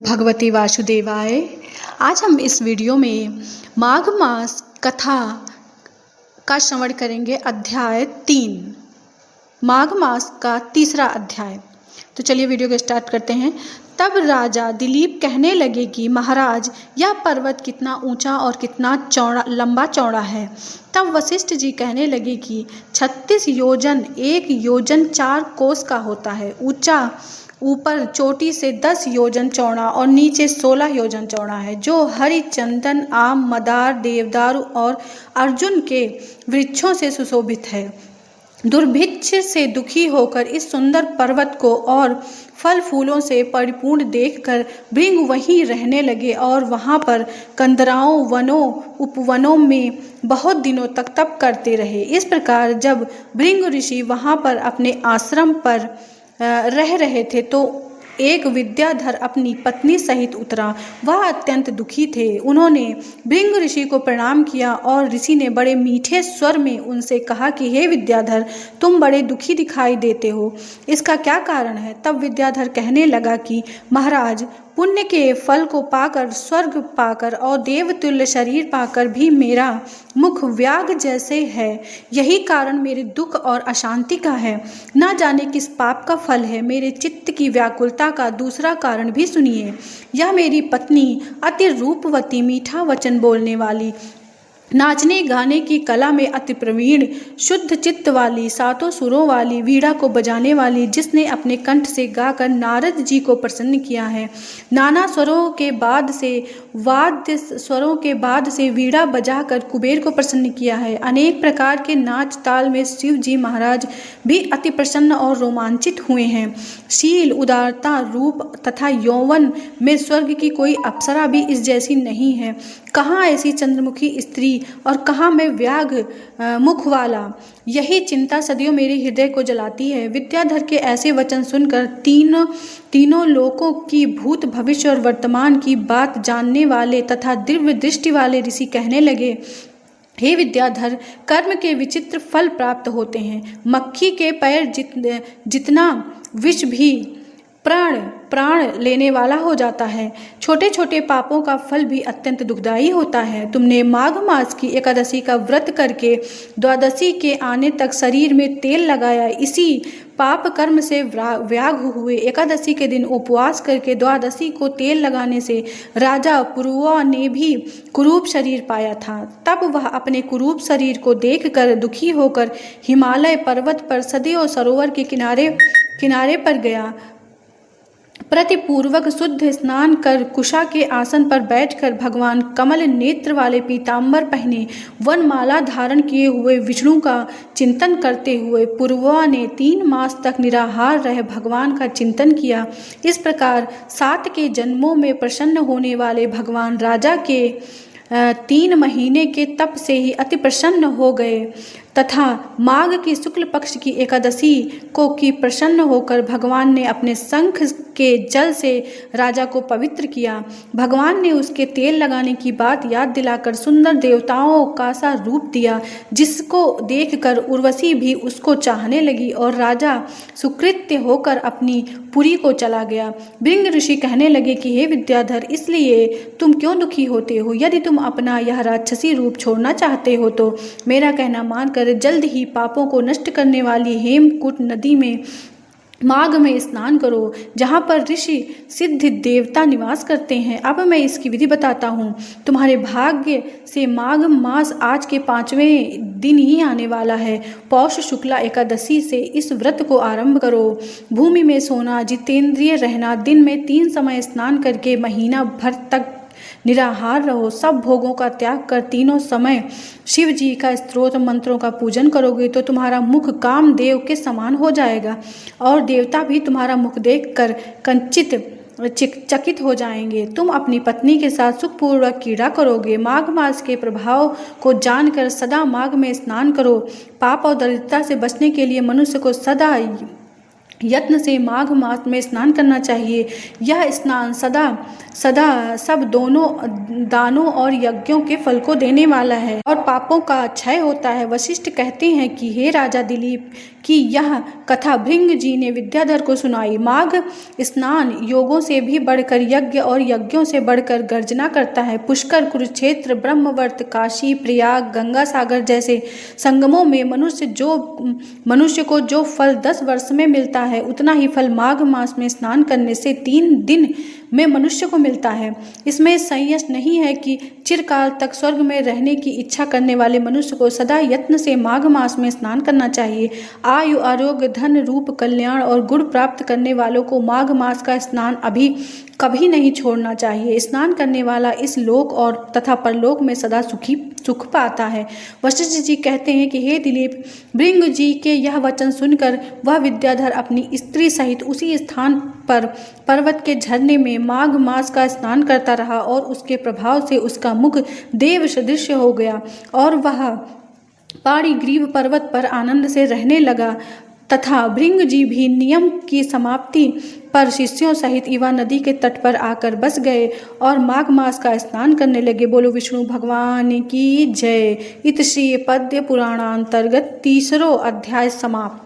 भगवती वासुदेवाय। आज हम इस वीडियो में माघ मास कथा का श्रवण करेंगे। अध्याय 3, माघ मास का तीसरा अध्याय। तो चलिए वीडियो को स्टार्ट करते हैं। तब राजा दिलीप कहने लगे कि महाराज, यह पर्वत कितना ऊंचा और कितना लंबा चौड़ा है। तब वशिष्ठ जी कहने लगे कि 36 योजन, 1 योजन 4 कोस का होता है। ऊंचा ऊपर चोटी से 10 योजन चौड़ा और नीचे 16 योजन चौड़ा है, जो हरि चंदन, आम, मदार, देवदारू और अर्जुन के वृक्षों से सुशोभित है। दुर्भिक्ष से दुखी होकर इस सुंदर पर्वत को और फल फूलों से परिपूर्ण देखकर भृंग वहीं रहने लगे और वहां पर कंदराओं, वनों, उपवनों में बहुत दिनों तक तप करते रहे। इस प्रकार जब भृंग ऋषि वहां पर अपने आश्रम पर रह रहे थे तो एक विद्याधर अपनी पत्नी सहित उतरा। वह अत्यंत दुखी थे। उन्होंने भृंग ऋषि को प्रणाम किया और ऋषि ने बड़े मीठे स्वर में उनसे कहा कि हे विद्याधर, तुम बड़े दुखी दिखाई देते हो, इसका क्या कारण है? तब विद्याधर कहने लगा कि महाराज, पुण्य के फल को पाकर, स्वर्ग पाकर और देवतुल्य शरीर पाकर भी मेरा मुख व्याघ्र जैसे है। यही कारण मेरे दुख और अशांति का है। न जाने किस पाप का फल है। मेरे चित्त की व्याकुलता का दूसरा कारण भी सुनिए। यह मेरी पत्नी अति रूपवती, मीठा वचन बोलने वाली, नाचने गाने की कला में अति प्रवीण, शुद्ध चित्त वाली, 7 सुरों वाली, वीणा को बजाने वाली, जिसने अपने कंठ से गाकर नारद जी को प्रसन्न किया है। नाना स्वरों के बाद से वाद्य स्वरों के बाद से वीणा बजाकर कुबेर को प्रसन्न किया है। अनेक प्रकार के नाच ताल में शिव जी महाराज भी अति प्रसन्न और रोमांचित हुए हैं। शील, उदारता, रूप तथा यौवन में स्वर्ग की कोई अप्सरा भी इस जैसी नहीं है। कहाँ ऐसी चंद्रमुखी स्त्री और कहाँ मैं व्याघ्र मुख वाला। यही चिंता सदियों मेरे हृदय को जलाती है। विद्याधर के ऐसे वचन सुनकर तीनों लोकों की भूत, भविष्य और वर्तमान की बात जानने वाले तथा दिव्य दृष्टि वाले ऋषि कहने लगे, हे विद्याधर, कर्म के विचित्र फल प्राप्त होते हैं। मक्खी के पैर जितना विष भी प्राण लेने वाला हो जाता है। छोटे छोटे पापों का फल भी अत्यंत दुखदायी होता है। तुमने माघ मास की एकादशी का व्रत करके द्वादशी के आने तक शरीर में तेल लगाया। इसी पाप कर्म से व्याघ्र हुए। एकादशी के दिन उपवास करके द्वादशी को तेल लगाने से राजा पुरुवा ने भी कुरूप शरीर पाया था। तब वह अपने कुरूप शरीर को देखकर दुखी होकर हिमालय पर्वत पर सदैव सरोवर के किनारे पर गया। प्रतिपूर्वक शुद्ध स्नान कर कुशा के आसन पर बैठकर भगवान कमल नेत्र वाले पीताम्बर पहने, वनमाला धारण किए हुए विष्णु का चिंतन करते हुए पुरुवा ने 3 मास तक निराहार रह भगवान का चिंतन किया। इस प्रकार 7 के जन्मों में प्रसन्न होने वाले भगवान राजा के 3 महीने के तप से ही अति प्रसन्न हो गए तथा माघ की शुक्ल पक्ष की एकादशी को की प्रसन्न होकर भगवान ने अपने शंख के जल से राजा को पवित्र किया। भगवान ने उसके तेल लगाने की बात याद दिलाकर सुंदर देवताओं का सा रूप दिया, जिसको देखकर उर्वशी भी उसको चाहने लगी और राजा सुकृत्य होकर अपनी पुरी को चला गया। भृंग ऋषि कहने लगे कि हे विद्याधर, इसलिए तुम क्यों दुखी होते हो? यदि तुम अपना यह राक्षसी रूप छोड़ना चाहते हो तो मेरा कहना मानकर जल्द ही पापों को नष्ट करने वाली हेमकूट नदी में माघ में स्नान करो, जहाँ पर ऋषि सिद्ध देवता निवास करते हैं। अब मैं इसकी विधि बताता हूँ। तुम्हारे भाग्य से माघ मास आज के 5वें दिन ही आने वाला है। पौष शुक्ला एकादशी से इस व्रत को आरंभ करो। भूमि में सोना, जितेंद्रिय रहना, दिन में 3 समय स्नान करके महीना भर तक निराहार रहो। सब भोगों का त्याग कर तीनों समय शिव जी का स्तोत्र मंत्रों का पूजन करोगे तो तुम्हारा मुख कामदेव के समान हो जाएगा और देवता भी तुम्हारा मुख देखकर चकित हो जाएंगे। तुम अपनी पत्नी के साथ सुखपूर्वक क्रीड़ा करोगे। माघ मास के प्रभाव को जानकर सदा माघ में स्नान करो। पाप और दरिद्रता से बचने के लिए मनुष्य को सदा यत्न से माघ मास में स्नान करना चाहिए। यह स्नान सदा सदा सब दोनों दानों और यज्ञों के फल को देने वाला है और पापों का क्षय होता है। वशिष्ठ कहते हैं कि हे राजा दिलीप की यह कथा भृंग जी ने विद्याधर को सुनाई। माघ स्नान योगों से भी बढ़कर यज्ञ और यज्ञों से बढ़कर गर्जना करता है। पुष्कर, कुरुक्षेत्र, ब्रह्मवर्त, काशी, प्रयाग, गंगा सागर जैसे संगमों में मनुष्य को जो फल 10 वर्ष में मिलता है, उतना ही फल माघ मास में स्नान करने से 3 दिन में मनुष्य को मिलता है। इसमें संशय नहीं है कि चिरकाल तक स्वर्ग में रहने की इच्छा करने वाले मनुष्य को सदा यत्न से माघ मास में स्नान करना चाहिए। आयु, आरोग्य, धन, रूप, कल्याण और गुण प्राप्त करने वालों को माघ मास का स्नान कभी नहीं छोड़ना चाहिए। स्नान करने वाला इस लोक और तथा परलोक में सदा सुख पाता है। वशिष्ठ जी कहते हैं कि हे दिलीप, भृंग जी के यह वचन सुनकर वह विद्याधर अपनी स्त्री सहित उसी स्थान पर पर्वत के झरने में माघ मास का स्नान करता रहा और उसके प्रभाव से उसका मुख देव सदृश हो गया और वह पाणिग्रीव पर्वत पर आनंद से रहने लगा। तथा भृंग जी भी नियम की समाप्ति पर शिष्यों सहित इवा नदी के तट पर आकर बस गए और माघ मास का स्नान करने लगे। बोलो विष्णु भगवान की जय। इत श्री पद्य पुराणांतर्गत 3रा अध्याय समाप्त।